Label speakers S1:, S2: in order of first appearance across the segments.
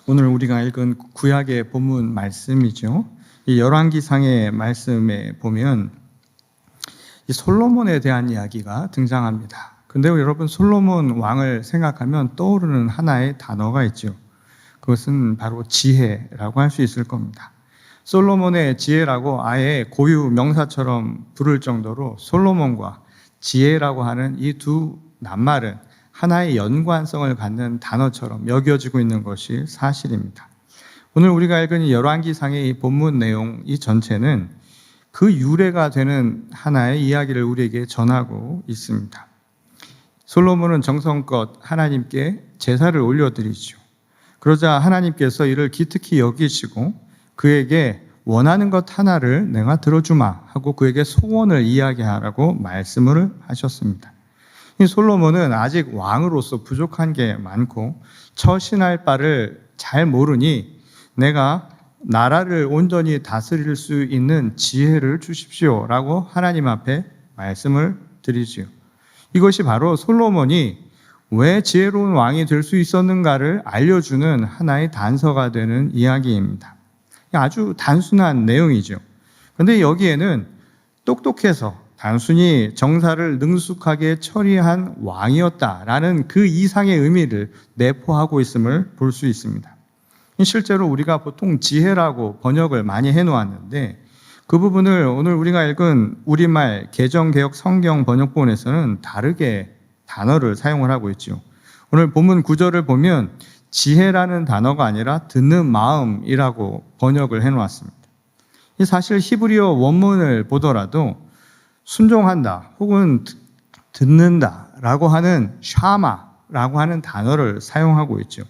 S1: 오늘 우리가 읽은 구약의 본문 말씀이죠. 이 열왕기상의 말씀에 보면 이 솔로몬에 대한 이야기가 등장합니다. 근데 여러분, 솔로몬 왕을 생각하면 떠오르는 하나의 단어가 있죠. 그것은 바로 지혜라고 할 수 있을 겁니다. 솔로몬의 지혜라고 아예 고유 명사처럼 부를 정도로 솔로몬과 지혜라고 하는 이 두 낱말은 하나의 연관성을 갖는 단어처럼 여겨지고 있는 것이 사실입니다. 오늘 우리가 읽은 이 열왕기상의 이 본문 내용 이 전체는 그 유래가 되는 하나의 이야기를 우리에게 전하고 있습니다. 솔로몬은 정성껏 하나님께 제사를 올려드리죠. 그러자 하나님께서 이를 기특히 여기시고 그에게 원하는 것 하나를 내가 들어주마 하고 그에게 소원을 이야기하라고 말씀을 하셨습니다. 이 솔로몬은 아직 왕으로서 부족한 게 많고 처신할 바를 잘 모르니 내가 나라를 온전히 다스릴 수 있는 지혜를 주십시오 라고 하나님 앞에 말씀을 드리지요. 이것이 바로 솔로몬이 왜 지혜로운 왕이 될 수 있었는가를 알려주는 하나의 단서가 되는 이야기입니다. 아주 단순한 내용이죠. 그런데 여기에는 똑똑해서 단순히 정사를 능숙하게 처리한 왕이었다라는 그 이상의 의미를 내포하고 있음을 볼 수 있습니다. 실제로 우리가 보통 지혜라고 번역을 많이 해놓았는데 그 부분을 오늘 우리가 읽은 우리말 개정개혁 성경 번역본에서는 다르게 단어를 사용을 하고 있죠. 오늘 본문 9절을 보면 지혜라는 단어가 아니라 듣는 마음이라고 번역을 해놓았습니다. 사실 히브리어 원문을 보더라도 순종한다 혹은 듣는다라고 하는 샤마라고 하는 단어를 사용하고 있죠.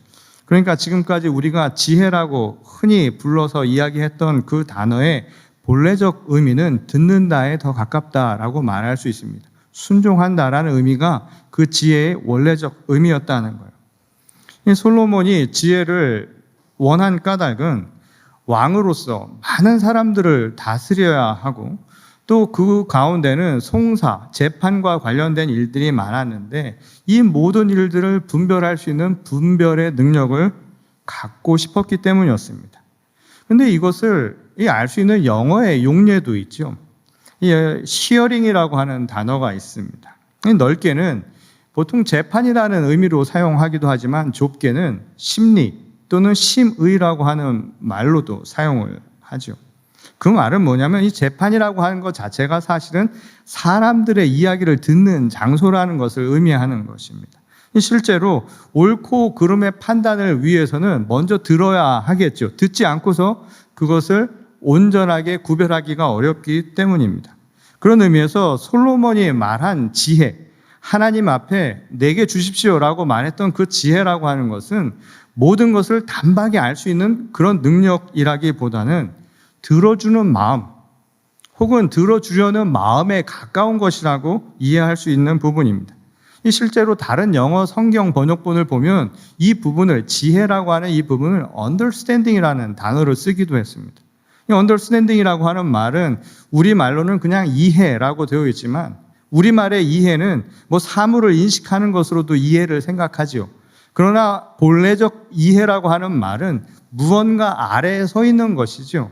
S1: 그러니까 지금까지 우리가 지혜라고 흔히 불러서 이야기했던 그 단어의 본래적 의미는 듣는다에 더 가깝다라고 말할 수 있습니다. 순종한다라는 의미가 그 지혜의 원래적 의미였다는 거예요. 솔로몬이 지혜를 원한 까닭은 왕으로서 많은 사람들을 다스려야 하고 또 그 가운데는 송사, 재판과 관련된 일들이 많았는데 이 모든 일들을 분별할 수 있는 분별의 능력을 갖고 싶었기 때문이었습니다. 그런데 이것을 알 수 있는 영어의 용례도 있죠. 시어링이라고 하는 단어가 있습니다. 넓게는 보통 재판이라는 의미로 사용하기도 하지만 좁게는 심리 또는 심의라고 하는 말로도 사용을 하죠. 그 말은 뭐냐면 이 재판이라고 하는 것 자체가 사실은 사람들의 이야기를 듣는 장소라는 것을 의미하는 것입니다. 실제로 옳고 그름의 판단을 위해서는 먼저 들어야 하겠죠. 듣지 않고서 그것을 온전하게 구별하기가 어렵기 때문입니다. 그런 의미에서 솔로몬이 말한 지혜, 하나님 앞에 내게 주십시오라고 말했던 그 지혜라고 하는 것은 모든 것을 단박에 알 수 있는 그런 능력이라기보다는 들어주는 마음 혹은 들어주려는 마음에 가까운 것이라고 이해할 수 있는 부분입니다. 실제로 다른 영어 성경 번역본을 보면 이 부분을 지혜라고 하는 이 부분을 understanding이라는 단어를 쓰기도 했습니다. 이 understanding이라고 하는 말은 우리말로는 그냥 이해라고 되어 있지만 우리말의 이해는 사물을 인식하는 것으로도 이해를 생각하지요. 그러나 본래적 이해라고 하는 말은 무언가 아래에 서 있는 것이죠.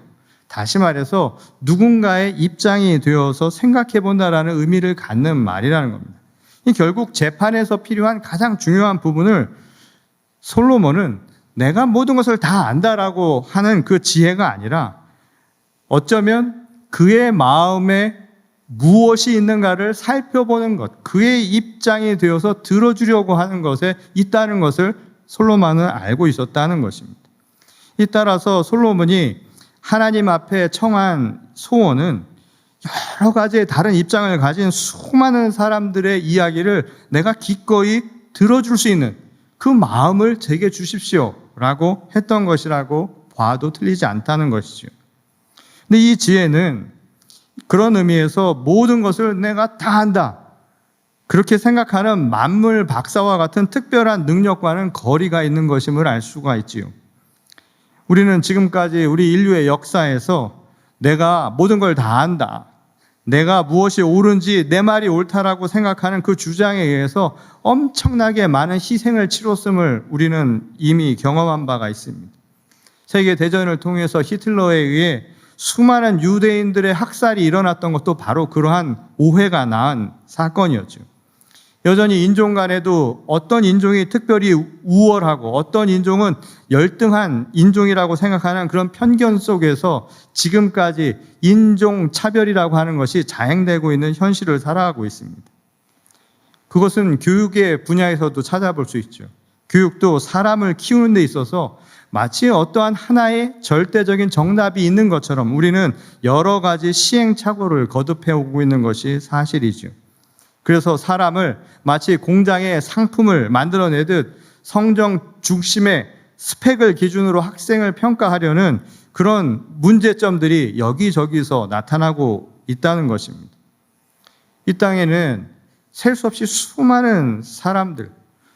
S1: 다시 말해서 누군가의 입장이 되어서 생각해 본다라는 의미를 갖는 말이라는 겁니다. 결국 재판에서 필요한 가장 중요한 부분을 솔로몬은 내가 모든 것을 다 안다라고 하는 그 지혜가 아니라 어쩌면 그의 마음에 무엇이 있는가를 살펴보는 것, 그의 입장이 되어서 들어주려고 하는 것에 있다는 것을 솔로몬은 알고 있었다는 것입니다. 따라서 솔로몬이 하나님 앞에 청한 소원은 여러 가지의 다른 입장을 가진 수많은 사람들의 이야기를 내가 기꺼이 들어줄 수 있는 그 마음을 제게 주십시오 라고 했던 것이라고 봐도 틀리지 않다는 것이죠. 근데 이 지혜는 그런 의미에서 모든 것을 내가 다 한다 그렇게 생각하는 만물 박사와 같은 특별한 능력과는 거리가 있는 것임을 알 수가 있지요. 우리는 지금까지 우리 인류의 역사에서 내가 모든 걸 다 안다, 내가 무엇이 옳은지 내 말이 옳다라고 생각하는 그 주장에 의해서 엄청나게 많은 희생을 치렀음을 우리는 이미 경험한 바가 있습니다. 세계 대전을 통해서 히틀러에 의해 수많은 유대인들의 학살이 일어났던 것도 바로 그러한 오해가 낳은 사건이었죠. 여전히 인종 간에도 어떤 인종이 특별히 우월하고 어떤 인종은 열등한 인종이라고 생각하는 그런 편견 속에서 지금까지 인종 차별이라고 하는 것이 자행되고 있는 현실을 살아가고 있습니다. 그것은 교육의 분야에서도 찾아볼 수 있죠. 교육도 사람을 키우는 데 있어서 마치 어떠한 하나의 절대적인 정답이 있는 것처럼 우리는 여러 가지 시행착오를 거듭해오고 있는 것이 사실이죠. 그래서 사람을 마치 공장에 상품을 만들어내듯 성적 중심의 스펙을 기준으로 학생을 평가하려는 그런 문제점들이 여기저기서 나타나고 있다는 것입니다. 이 땅에는 셀 수 없이 수많은 사람들,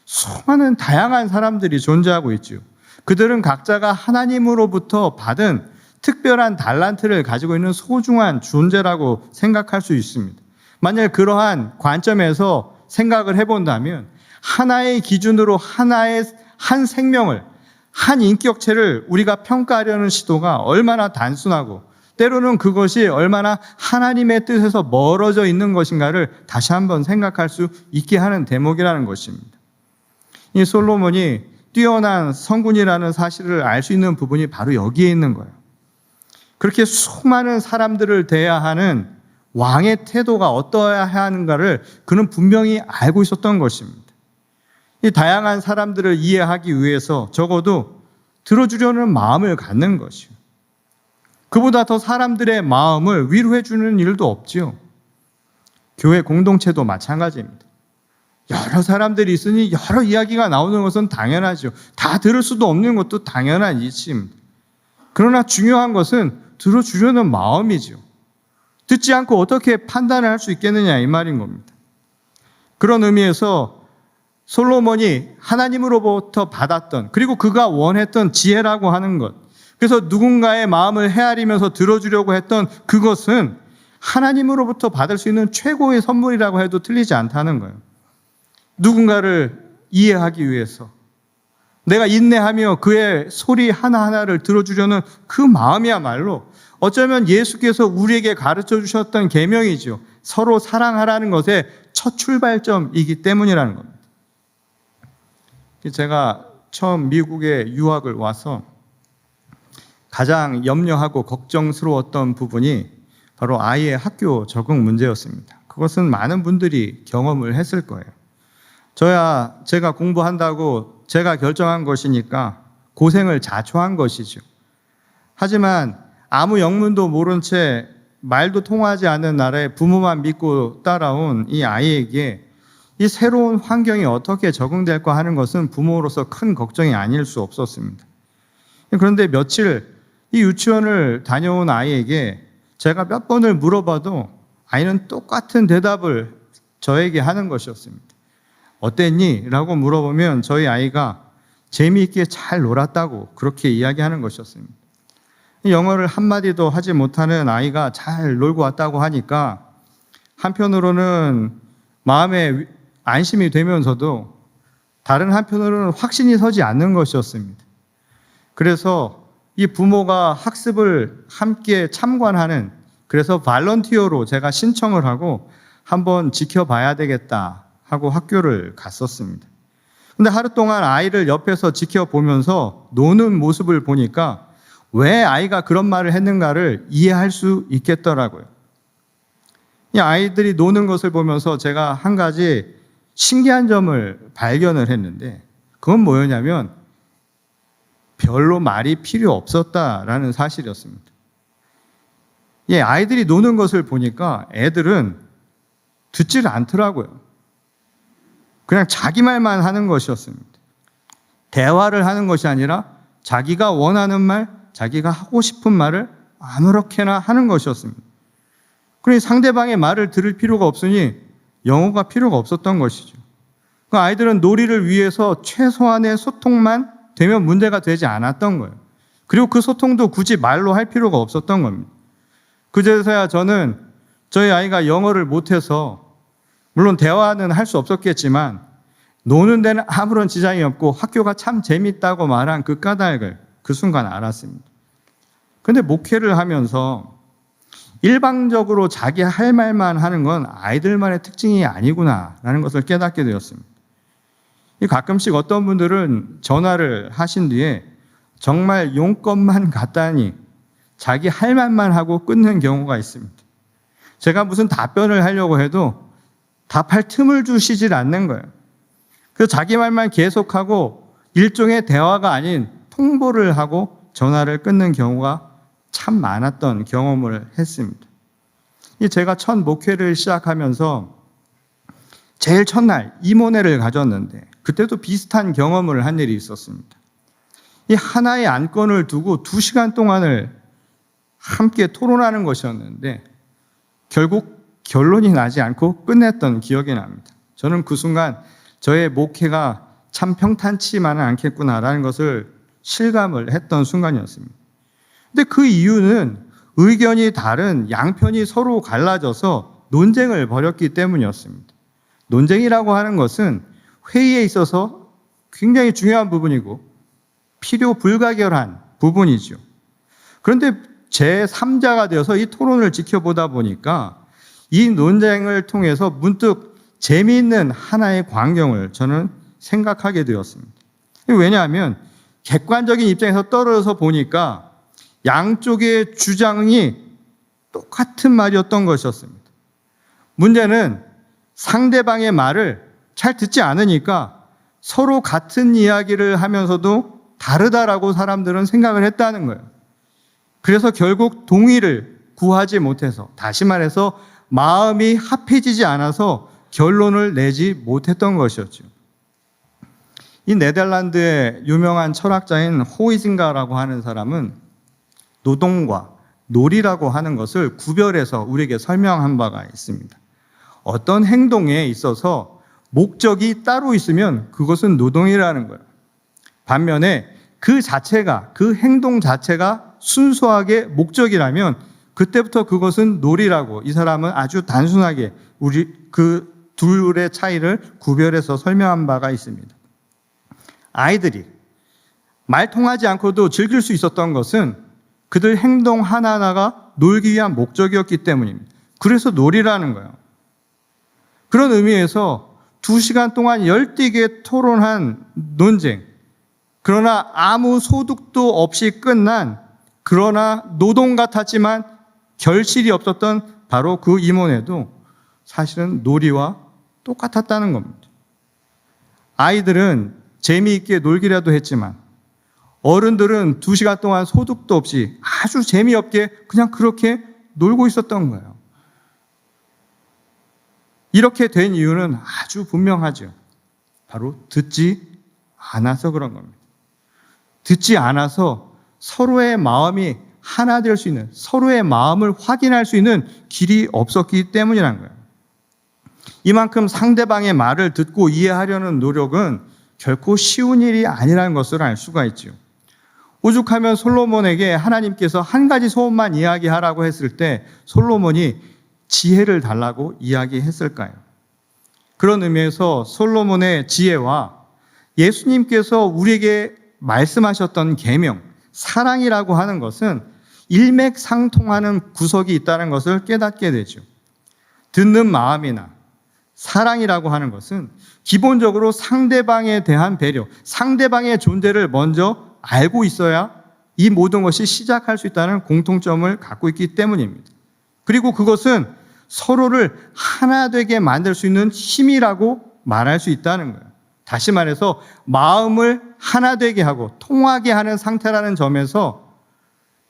S1: 수많은 다양한 사람들이 존재하고 있죠. 그들은 각자가 하나님으로부터 받은 특별한 달란트를 가지고 있는 소중한 존재라고 생각할 수 있습니다. 만약 그러한 관점에서 생각을 해본다면 하나의 기준으로 한 생명을, 한 인격체를 우리가 평가하려는 시도가 얼마나 단순하고 때로는 그것이 얼마나 하나님의 뜻에서 멀어져 있는 것인가를 다시 한번 생각할 수 있게 하는 대목이라는 것입니다. 이 솔로몬이 뛰어난 성군이라는 사실을 알 수 있는 부분이 바로 여기에 있는 거예요. 그렇게 수많은 사람들을 대해야 하는 왕의 태도가 어떠해야 하는가를 그는 분명히 알고 있었던 것입니다. 이 다양한 사람들을 이해하기 위해서 적어도 들어주려는 마음을 갖는 것이요. 그보다 더 사람들의 마음을 위로해 주는 일도 없지요. 교회 공동체도 마찬가지입니다. 여러 사람들이 있으니 여러 이야기가 나오는 것은 당연하죠. 다 들을 수도 없는 것도 당연한 이치입니다. 그러나 중요한 것은 들어주려는 마음이죠. 듣지 않고 어떻게 판단을 할 수 있겠느냐 이 말인 겁니다. 그런 의미에서 솔로몬이 하나님으로부터 받았던 그리고 그가 원했던 지혜라고 하는 것, 그래서 누군가의 마음을 헤아리면서 들어주려고 했던 그것은 하나님으로부터 받을 수 있는 최고의 선물이라고 해도 틀리지 않다는 거예요. 누군가를 이해하기 위해서 내가 인내하며 그의 소리 하나하나를 들어주려는 그 마음이야말로 어쩌면 예수께서 우리에게 가르쳐 주셨던 계명이죠. 서로 사랑하라는 것의 첫 출발점이기 때문이라는 겁니다. 제가 처음 미국에 유학을 와서 가장 염려하고 걱정스러웠던 부분이 바로 아이의 학교 적응 문제였습니다. 그것은 많은 분들이 경험을 했을 거예요. 저야 제가 공부한다고 제가 결정한 것이니까 고생을 자초한 것이죠. 하지만 아무 영문도 모른 채 말도 통하지 않는 나라에 부모만 믿고 따라온 이 아이에게 이 새로운 환경이 어떻게 적응될까 하는 것은 부모로서 큰 걱정이 아닐 수 없었습니다. 그런데 며칠 이 유치원을 다녀온 아이에게 제가 몇 번을 물어봐도 아이는 똑같은 대답을 저에게 하는 것이었습니다. 어땠니? 라고 물어보면 저희 아이가 재미있게 잘 놀았다고 그렇게 이야기하는 것이었습니다. 영어를 한마디도 하지 못하는 아이가 잘 놀고 왔다고 하니까 한편으로는 마음에 안심이 되면서도 다른 한편으로는 확신이 서지 않는 것이었습니다. 그래서 이 부모가 학습을 함께 참관하는, 그래서 발런티어로 제가 신청을 하고 한번 지켜봐야 되겠다 하고 학교를 갔었습니다. 근데 하루 동안 아이를 옆에서 지켜보면서 노는 모습을 보니까 왜 아이가 그런 말을 했는가를 이해할 수 있겠더라고요. 이 아이들이 노는 것을 보면서 제가 한 가지 신기한 점을 발견을 했는데 그건 뭐였냐면 별로 말이 필요 없었다라는 사실이었습니다. 예, 아이들이 노는 것을 보니까 애들은 듣지를 않더라고요. 그냥 자기 말만 하는 것이었습니다. 대화를 하는 것이 아니라 자기가 원하는 말, 자기가 하고 싶은 말을 아무렇게나 하는 것이었습니다. 그러니 상대방의 말을 들을 필요가 없으니 영어가 필요가 없었던 것이죠. 그 아이들은 놀이를 위해서 최소한의 소통만 되면 문제가 되지 않았던 거예요. 그리고 그 소통도 굳이 말로 할 필요가 없었던 겁니다. 그제서야 저는 저희 아이가 영어를 못해서 물론 대화는 할 수 없었겠지만 노는 데는 아무런 지장이 없고 학교가 참 재밌다고 말한 그 까닭을, 그 순간 알았습니다. 근데 목회를 하면서 일방적으로 자기 할 말만 하는 건 아이들만의 특징이 아니구나라는 것을 깨닫게 되었습니다. 가끔씩 어떤 분들은 전화를 하신 뒤에 정말 용건만 갖다니 자기 할 말만 하고 끊는 경우가 있습니다. 제가 무슨 답변을 하려고 해도 답할 틈을 주시질 않는 거예요. 그래서 자기 말만 계속하고 일종의 대화가 아닌 통보를 하고 전화를 끊는 경우가 참 많았던 경험을 했습니다. 제가 첫 목회를 시작하면서 제일 첫날 임원회를 가졌는데 그때도 비슷한 경험을 한 일이 있었습니다. 이 하나의 안건을 두고 2시간 동안을 함께 토론하는 것이었는데 결국 결론이 나지 않고 끝냈던 기억이 납니다. 저는 그 순간 저의 목회가 참 평탄치만은 않겠구나라는 것을 실감을 했던 순간이었습니다. 근데 그 이유는 의견이 다른 양편이 서로 갈라져서 논쟁을 벌였기 때문이었습니다. 논쟁이라고 하는 것은 회의에 있어서 굉장히 중요한 부분이고 필요 불가결한 부분이죠. 그런데 제3자가 되어서 이 토론을 지켜보다 보니까 이 논쟁을 통해서 문득 재미있는 하나의 광경을 저는 생각하게 되었습니다. 왜냐하면 객관적인 입장에서 떨어져서 보니까 양쪽의 주장이 똑같은 말이었던 것이었습니다. 문제는 상대방의 말을 잘 듣지 않으니까 서로 같은 이야기를 하면서도 다르다라고 사람들은 생각을 했다는 거예요. 그래서 결국 동의를 구하지 못해서, 다시 말해서 마음이 합해지지 않아서 결론을 내지 못했던 것이었죠. 이 네덜란드의 유명한 철학자인 호이징가라고 하는 사람은 노동과 놀이라고 하는 것을 구별해서 우리에게 설명한 바가 있습니다. 어떤 행동에 있어서 목적이 따로 있으면 그것은 노동이라는 거예요. 반면에 그 행동 자체가 순수하게 목적이라면 그때부터 그것은 놀이라고 이 사람은 아주 단순하게 그 둘의 차이를 구별해서 설명한 바가 있습니다. 아이들이 말 통하지 않고도 즐길 수 있었던 것은 그들 행동 하나하나가 놀기 위한 목적이었기 때문입니다. 그래서 놀이라는 거예요. 그런 의미에서 2시간 동안 열띠게 토론한 논쟁, 그러나 아무 소득도 없이 끝난, 그러나 노동 같았지만 결실이 없었던 바로 그 임원회도 사실은 놀이와 똑같았다는 겁니다. 아이들은 재미있게 놀기라도 했지만 어른들은 2시간 동안 소득도 없이 아주 재미없게 그냥 그렇게 놀고 있었던 거예요. 이렇게 된 이유는 아주 분명하죠. 바로 듣지 않아서 그런 겁니다. 듣지 않아서 서로의 마음이 하나 될 수 있는, 서로의 마음을 확인할 수 있는 길이 없었기 때문이라는 거예요. 이만큼 상대방의 말을 듣고 이해하려는 노력은 결코 쉬운 일이 아니라는 것을 알 수가 있죠. 오죽하면 솔로몬에게 하나님께서 한 가지 소원만 이야기하라고 했을 때 솔로몬이 지혜를 달라고 이야기했을까요? 그런 의미에서 솔로몬의 지혜와 예수님께서 우리에게 말씀하셨던 계명, 사랑이라고 하는 것은 일맥상통하는 구석이 있다는 것을 깨닫게 되죠. 듣는 마음이나 사랑이라고 하는 것은 기본적으로 상대방에 대한 배려, 상대방의 존재를 먼저 알고 있어야 이 모든 것이 시작할 수 있다는 공통점을 갖고 있기 때문입니다. 그리고 그것은 서로를 하나 되게 만들 수 있는 힘이라고 말할 수 있다는 거예요. 다시 말해서 마음을 하나 되게 하고 통하게 하는 상태라는 점에서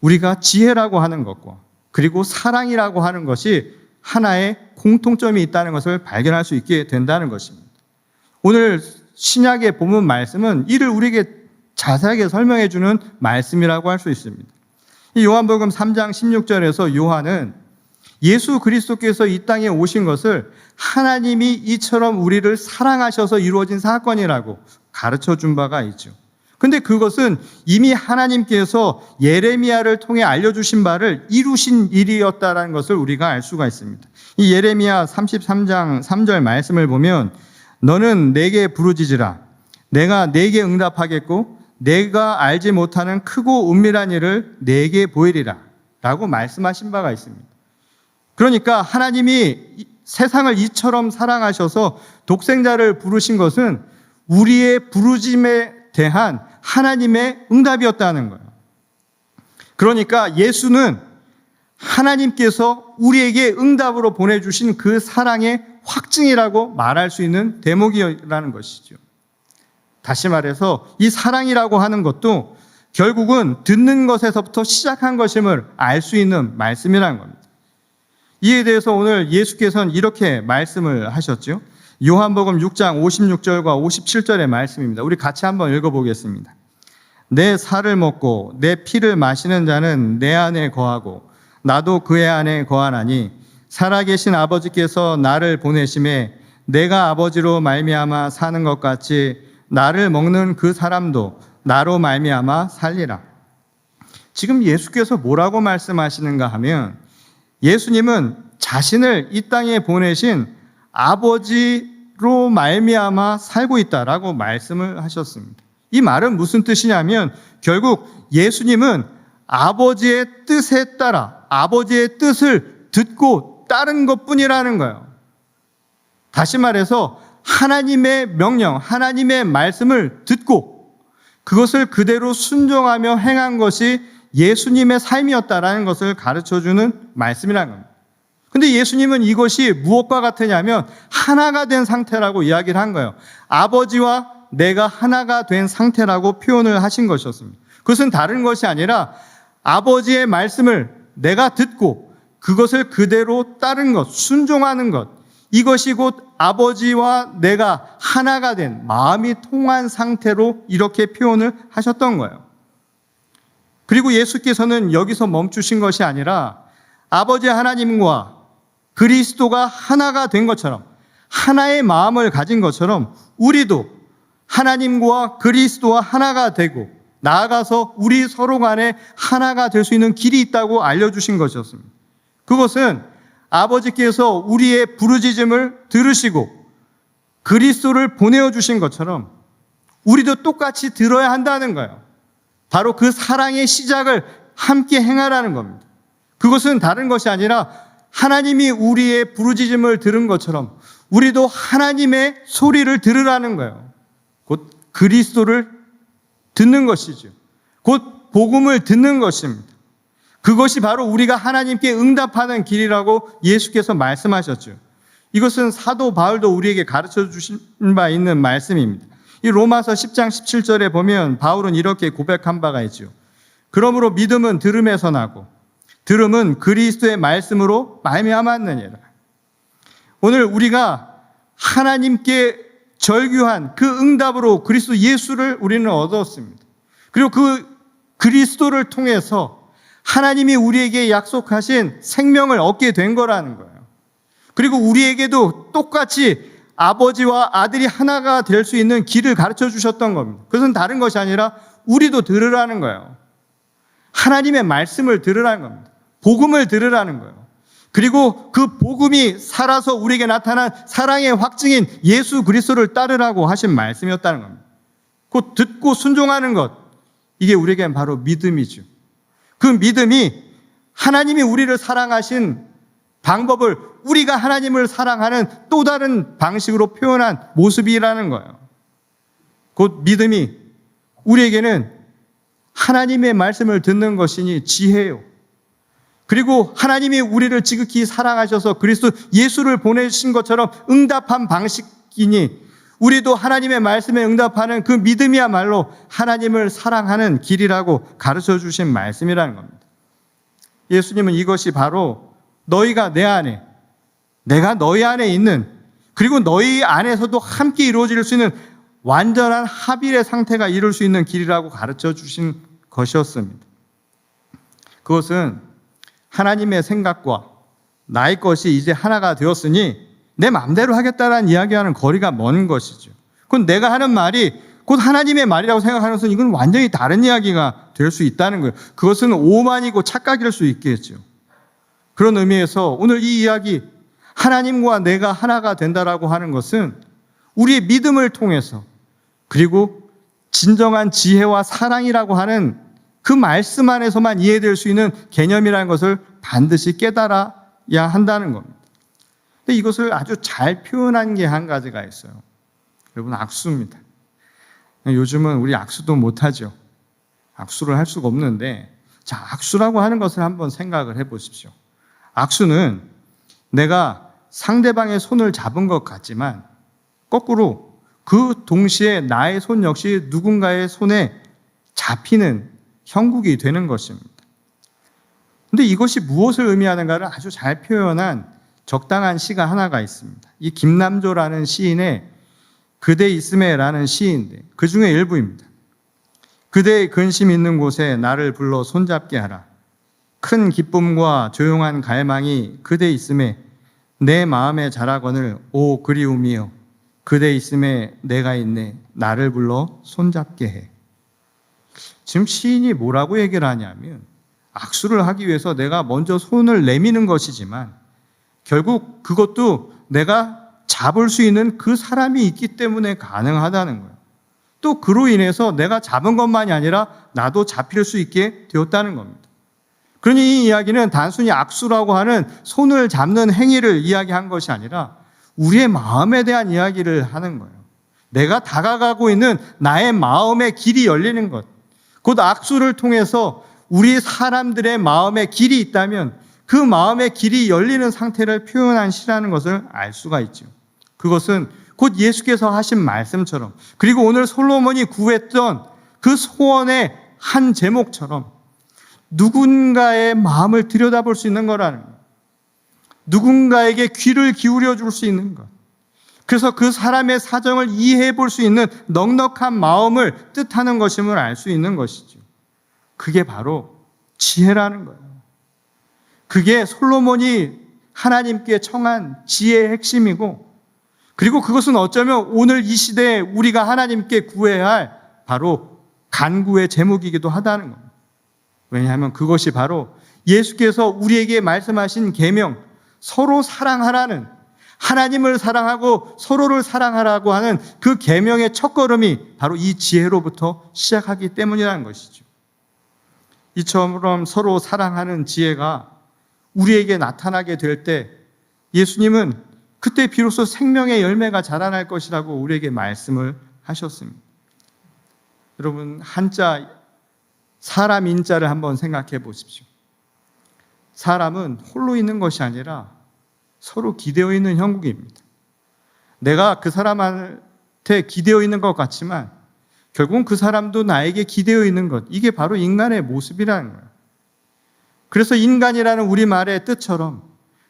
S1: 우리가 지혜라고 하는 것과 그리고 사랑이라고 하는 것이 하나의 공통점이 있다는 것을 발견할 수 있게 된다는 것입니다. 오늘 신약의 본문 말씀은 이를 우리에게 자세하게 설명해 주는 말씀이라고 할 수 있습니다. 이 요한복음 3장 16절에서 요한은 예수 그리스도께서 이 땅에 오신 것을 하나님이 이처럼 우리를 사랑하셔서 이루어진 사건이라고 가르쳐 준 바가 있죠. 근데 그것은 이미 하나님께서 예레미야를 통해 알려주신 바를 이루신 일이었다는 것을 우리가 알 수가 있습니다. 이 예레미야 33장 3절 말씀을 보면 너는 내게 부르짖으라 내가 내게 응답하겠고 내가 알지 못하는 크고 은밀한 일을 내게 보이리라 라고 말씀하신 바가 있습니다. 그러니까 하나님이 세상을 이처럼 사랑하셔서 독생자를 부르신 것은 우리의 부르심에 대한 하나님의 응답이었다는 거예요. 그러니까 예수는 하나님께서 우리에게 응답으로 보내주신 그 사랑의 확증이라고 말할 수 있는 대목이라는 것이죠. 다시 말해서 이 사랑이라고 하는 것도 결국은 듣는 것에서부터 시작한 것임을 알 수 있는 말씀이라는 겁니다. 이에 대해서 오늘 예수께서는 이렇게 말씀을 하셨죠. 요한복음 6장 56절과 57절의 말씀입니다. 우리 같이 한번 읽어보겠습니다. 내 살을 먹고 내 피를 마시는 자는 내 안에 거하고 나도 그의 안에 거하나니 살아계신 아버지께서 나를 보내심에 내가 아버지로 말미암아 사는 것 같이 나를 먹는 그 사람도 나로 말미암아 살리라. 지금 예수께서 뭐라고 말씀하시는가 하면 예수님은 자신을 이 땅에 보내신 아버지로 말미암아 살고 있다라고 말씀을 하셨습니다. 이 말은 무슨 뜻이냐면 결국 예수님은 아버지의 뜻에 따라 아버지의 뜻을 듣고 따른 것뿐이라는 거예요. 다시 말해서 하나님의 명령, 하나님의 말씀을 듣고 그것을 그대로 순종하며 행한 것이 예수님의 삶이었다라는 것을 가르쳐주는 말씀이라는 겁니다. 근데 예수님은 이것이 무엇과 같으냐면 하나가 된 상태라고 이야기를 한 거예요. 아버지와 내가 하나가 된 상태라고 표현을 하신 것이었습니다. 그것은 다른 것이 아니라 아버지의 말씀을 내가 듣고 그것을 그대로 따른 것, 순종하는 것, 이것이 곧 아버지와 내가 하나가 된 마음이 통한 상태로 이렇게 표현을 하셨던 거예요. 그리고 예수께서는 여기서 멈추신 것이 아니라 아버지 하나님과 그리스도가 하나가 된 것처럼 하나의 마음을 가진 것처럼 우리도 하나님과 그리스도와 하나가 되고 나아가서 우리 서로 간에 하나가 될 수 있는 길이 있다고 알려주신 것이었습니다. 그것은 아버지께서 우리의 부르짖음을 들으시고 그리스도를 보내어 주신 것처럼 우리도 똑같이 들어야 한다는 거예요. 바로 그 사랑의 시작을 함께 행하라는 겁니다. 그것은 다른 것이 아니라 하나님이 우리의 부르짖음을 들은 것처럼 우리도 하나님의 소리를 들으라는 거예요. 곧 그리스도를 듣는 것이죠. 곧 복음을 듣는 것입니다. 그것이 바로 우리가 하나님께 응답하는 길이라고 예수께서 말씀하셨죠. 이것은 사도 바울도 우리에게 가르쳐 주신 바 있는 말씀입니다. 이 로마서 10장 17절에 보면 바울은 이렇게 고백한 바가 있죠. 그러므로 믿음은 들음에서 나고 들음은 그리스도의 말씀으로 말미암았느니라. 오늘 우리가 하나님께 절규한 그 응답으로 그리스도 예수를 우리는 얻었습니다. 그리고 그 그리스도를 통해서 하나님이 우리에게 약속하신 생명을 얻게 된 거라는 거예요. 그리고 우리에게도 똑같이 아버지와 아들이 하나가 될 수 있는 길을 가르쳐 주셨던 겁니다. 그것은 다른 것이 아니라 우리도 들으라는 거예요. 하나님의 말씀을 들으라는 겁니다. 복음을 들으라는 거예요. 그리고 그 복음이 살아서 우리에게 나타난 사랑의 확증인 예수 그리스도를 따르라고 하신 말씀이었다는 겁니다. 곧 듣고 순종하는 것, 이게 우리에겐 바로 믿음이죠. 그 믿음이 하나님이 우리를 사랑하신 방법을 우리가 하나님을 사랑하는 또 다른 방식으로 표현한 모습이라는 거예요. 곧 믿음이 우리에게는 하나님의 말씀을 듣는 것이니 지혜요. 그리고 하나님이 우리를 지극히 사랑하셔서 그리스도 예수를 보내신 것처럼 응답한 방식이니 우리도 하나님의 말씀에 응답하는 그 믿음이야말로 하나님을 사랑하는 길이라고 가르쳐 주신 말씀이라는 겁니다. 예수님은 이것이 바로 너희가 내 안에, 내가 너희 안에 있는, 그리고 너희 안에서도 함께 이루어질 수 있는 완전한 합일의 상태가 이룰 수 있는 길이라고 가르쳐 주신 것이었습니다. 그것은 하나님의 생각과 나의 것이 이제 하나가 되었으니 내 마음대로 하겠다라는 이야기와는 거리가 먼 것이죠. 그건 내가 하는 말이 곧 하나님의 말이라고 생각하는 것은 이건 완전히 다른 이야기가 될 수 있다는 거예요. 그것은 오만이고 착각일 수 있겠죠. 그런 의미에서 오늘 이 이야기, 하나님과 내가 하나가 된다라고 하는 것은 우리의 믿음을 통해서, 그리고 진정한 지혜와 사랑이라고 하는 그 말씀 안에서만 이해될 수 있는 개념이라는 것을 반드시 깨달아야 한다는 겁니다. 근데 이것을 아주 잘 표현한 게 한 가지가 있어요. 여러분, 악수입니다. 요즘은 우리 악수도 못하죠. 악수를 할 수가 없는데, 자, 악수라고 하는 것을 한번 생각을 해 보십시오. 악수는 내가 상대방의 손을 잡은 것 같지만 거꾸로 그 동시에 나의 손 역시 누군가의 손에 잡히는 형국이 되는 것입니다. 근데 이것이 무엇을 의미하는가를 아주 잘 표현한 적당한 시가 하나가 있습니다. 이 김남조라는 시인의 그대 있음에라는 시인데 그 중에 일부입니다. 그대의 근심 있는 곳에 나를 불러 손잡게 하라. 큰 기쁨과 조용한 갈망이 그대 있음에 내 마음에 자라거늘 오 그리움이여 그대 있음에 내가 있네 나를 불러 손잡게 해. 지금 시인이 뭐라고 얘기를 하냐면 악수를 하기 위해서 내가 먼저 손을 내미는 것이지만 결국 그것도 내가 잡을 수 있는 그 사람이 있기 때문에 가능하다는 거예요. 또 그로 인해서 내가 잡은 것만이 아니라 나도 잡힐 수 있게 되었다는 겁니다. 그러니 이 이야기는 단순히 악수라고 하는 손을 잡는 행위를 이야기한 것이 아니라 우리의 마음에 대한 이야기를 하는 거예요. 내가 다가가고 있는 나의 마음의 길이 열리는 것. 곧 악수를 통해서 우리 사람들의 마음에 길이 있다면 그 마음의 길이 열리는 상태를 표현한 시라는 것을 알 수가 있죠. 그것은 곧 예수께서 하신 말씀처럼 그리고 오늘 솔로몬이 구했던 그 소원의 한 제목처럼 누군가의 마음을 들여다볼 수 있는 거라는 것. 누군가에게 귀를 기울여 줄 수 있는 것. 그래서 그 사람의 사정을 이해해 볼 수 있는 넉넉한 마음을 뜻하는 것임을 알 수 있는 것이죠. 그게 바로 지혜라는 거예요. 그게 솔로몬이 하나님께 청한 지혜의 핵심이고 그리고 그것은 어쩌면 오늘 이 시대에 우리가 하나님께 구해야 할 바로 간구의 제목이기도 하다는 겁니다. 왜냐하면 그것이 바로 예수께서 우리에게 말씀하신 계명, 서로 사랑하라는 하나님을 사랑하고 서로를 사랑하라고 하는 그 계명의 첫걸음이 바로 이 지혜로부터 시작하기 때문이라는 것이죠. 이처럼 서로 사랑하는 지혜가 우리에게 나타나게 될 때 예수님은 그때 비로소 생명의 열매가 자라날 것이라고 우리에게 말씀을 하셨습니다. 여러분, 한자 사람 인자를 한번 생각해 보십시오. 사람은 홀로 있는 것이 아니라 서로 기대어 있는 형국입니다. 내가 그 사람한테 기대어 있는 것 같지만 결국은 그 사람도 나에게 기대어 있는 것, 이게 바로 인간의 모습이라는 거예요. 그래서 인간이라는 우리말의 뜻처럼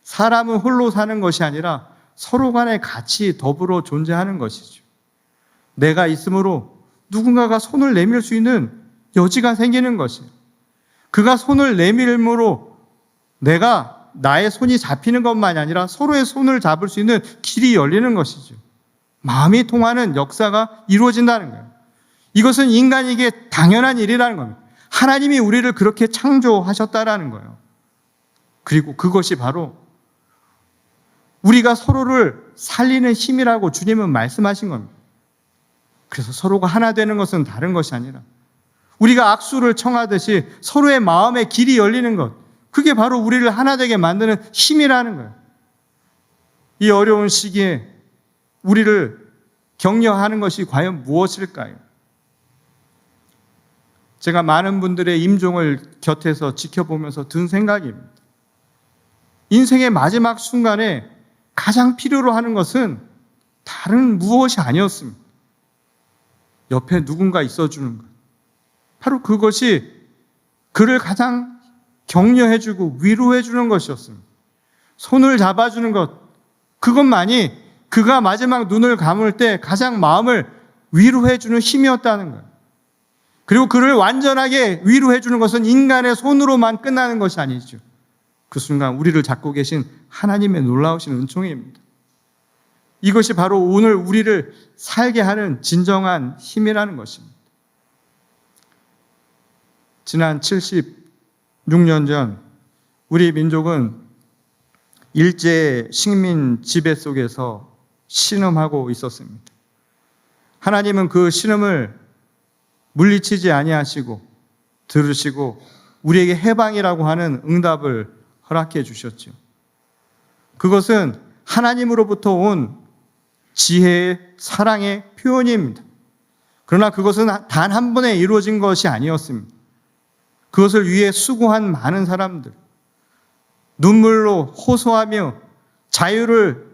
S1: 사람은 홀로 사는 것이 아니라 서로 간에 같이 더불어 존재하는 것이죠. 내가 있으므로 누군가가 손을 내밀 수 있는 여지가 생기는 것이에요. 그가 손을 내밀므로 내가 나의 손이 잡히는 것만이 아니라 서로의 손을 잡을 수 있는 길이 열리는 것이죠. 마음이 통하는 역사가 이루어진다는 거예요. 이것은 인간에게 당연한 일이라는 겁니다. 하나님이 우리를 그렇게 창조하셨다라는 거예요. 그리고 그것이 바로 우리가 서로를 살리는 힘이라고 주님은 말씀하신 겁니다. 그래서 서로가 하나 되는 것은 다른 것이 아니라 우리가 악수를 청하듯이 서로의 마음의 길이 열리는 것, 그게 바로 우리를 하나 되게 만드는 힘이라는 거예요. 이 어려운 시기에 우리를 격려하는 것이 과연 무엇일까요? 제가 많은 분들의 임종을 곁에서 지켜보면서 든 생각입니다. 인생의 마지막 순간에 가장 필요로 하는 것은 다른 무엇이 아니었습니다. 옆에 누군가 있어주는 것. 바로 그것이 그를 가장 격려해주고 위로해주는 것이었습니다. 손을 잡아주는 것, 그것만이 그가 마지막 눈을 감을 때 가장 마음을 위로해주는 힘이었다는 거예요. 그리고 그를 완전하게 위로해주는 것은 인간의 손으로만 끝나는 것이 아니죠. 그 순간 우리를 잡고 계신 하나님의 놀라우신 은총입니다. 이것이 바로 오늘 우리를 살게 하는 진정한 힘이라는 것입니다. 지난 76년 전 우리 민족은 일제 식민 지배 속에서 신음하고 있었습니다. 하나님은 그 신음을 물리치지 아니하시고 들으시고 우리에게 해방이라고 하는 응답을 허락해 주셨죠. 그것은 하나님으로부터 온 지혜의 사랑의 표현입니다. 그러나 그것은 단 한 번에 이루어진 것이 아니었습니다. 그것을 위해 수고한 많은 사람들, 눈물로 호소하며 자유를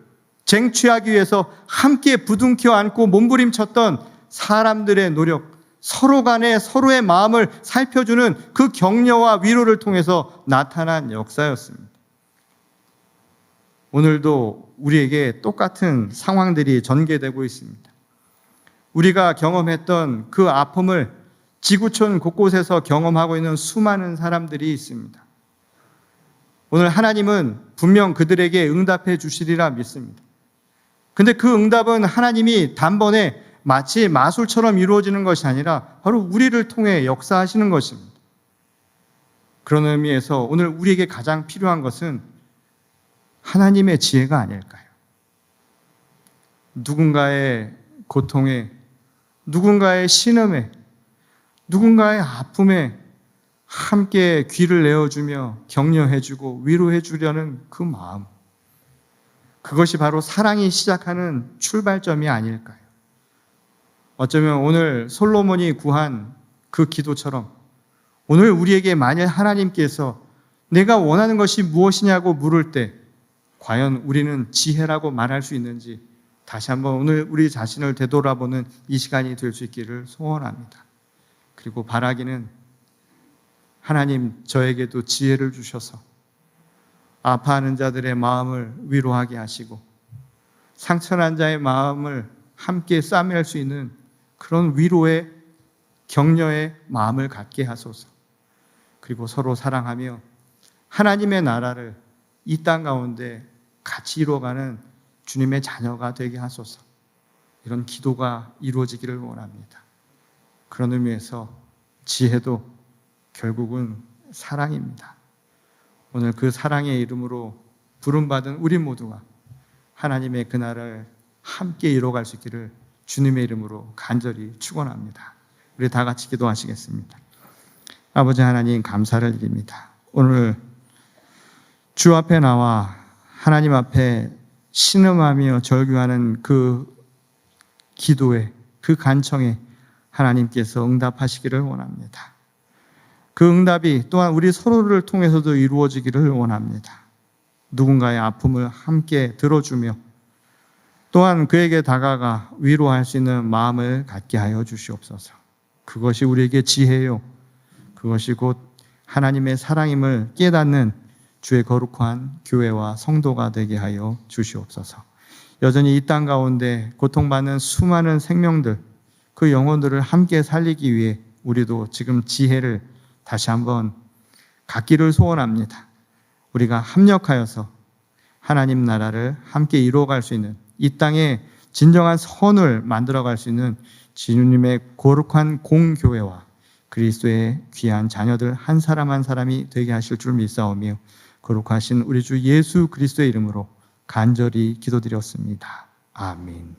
S1: 쟁취하기 위해서 함께 부둥켜 안고 몸부림쳤던 사람들의 노력, 서로 간에 서로의 마음을 살펴주는 그 격려와 위로를 통해서 나타난 역사였습니다. 오늘도 우리에게 똑같은 상황들이 전개되고 있습니다. 우리가 경험했던 그 아픔을 지구촌 곳곳에서 경험하고 있는 수많은 사람들이 있습니다. 오늘 하나님은 분명 그들에게 응답해 주시리라 믿습니다. 근데 그 응답은 하나님이 단번에 마치 마술처럼 이루어지는 것이 아니라 바로 우리를 통해 역사하시는 것입니다. 그런 의미에서 오늘 우리에게 가장 필요한 것은 하나님의 지혜가 아닐까요? 누군가의 고통에, 누군가의 신음에, 누군가의 아픔에 함께 귀를 내어주며 격려해주고 위로해주려는 그 마음, 그것이 바로 사랑이 시작하는 출발점이 아닐까요? 어쩌면 오늘 솔로몬이 구한 그 기도처럼 오늘 우리에게 만일 하나님께서 내가 원하는 것이 무엇이냐고 물을 때 과연 우리는 지혜라고 말할 수 있는지 다시 한번 오늘 우리 자신을 되돌아보는 이 시간이 될 수 있기를 소원합니다. 그리고 바라기는 하나님 저에게도 지혜를 주셔서 아파하는 자들의 마음을 위로하게 하시고 상처난 자의 마음을 함께 싸매할 수 있는 그런 위로의 격려의 마음을 갖게 하소서. 그리고 서로 사랑하며 하나님의 나라를 이 땅 가운데 같이 이루어가는 주님의 자녀가 되게 하소서. 이런 기도가 이루어지기를 원합니다. 그런 의미에서 지혜도 결국은 사랑입니다. 오늘 그 사랑의 이름으로 부름받은 우리 모두가 하나님의 그 나라를 함께 이루어갈 수 있기를 주님의 이름으로 간절히 축원합니다. 우리 다 같이 기도하시겠습니다. 아버지 하나님 감사를 드립니다. 오늘 주 앞에 나와 하나님 앞에 신음하며 절규하는 그 기도에, 그 간청에 하나님께서 응답하시기를 원합니다. 그 응답이 또한 우리 서로를 통해서도 이루어지기를 원합니다. 누군가의 아픔을 함께 들어주며 또한 그에게 다가가 위로할 수 있는 마음을 갖게 하여 주시옵소서. 그것이 우리에게 지혜요, 그것이 곧 하나님의 사랑임을 깨닫는 주의 거룩한 교회와 성도가 되게 하여 주시옵소서. 여전히 이 땅 가운데 고통받는 수많은 생명들, 그 영혼들을 함께 살리기 위해 우리도 지금 지혜를 다시 한번 갖기를 소원합니다. 우리가 합력하여서 하나님 나라를 함께 이루어갈 수 있는, 이 땅에 진정한 선을 만들어갈 수 있는 주님의 거룩한 공교회와 그리스도의 귀한 자녀들 한 사람 한 사람이 되게 하실 줄 믿사오며 거룩하신 우리 주 예수 그리스도의 이름으로 간절히 기도드렸습니다. 아멘.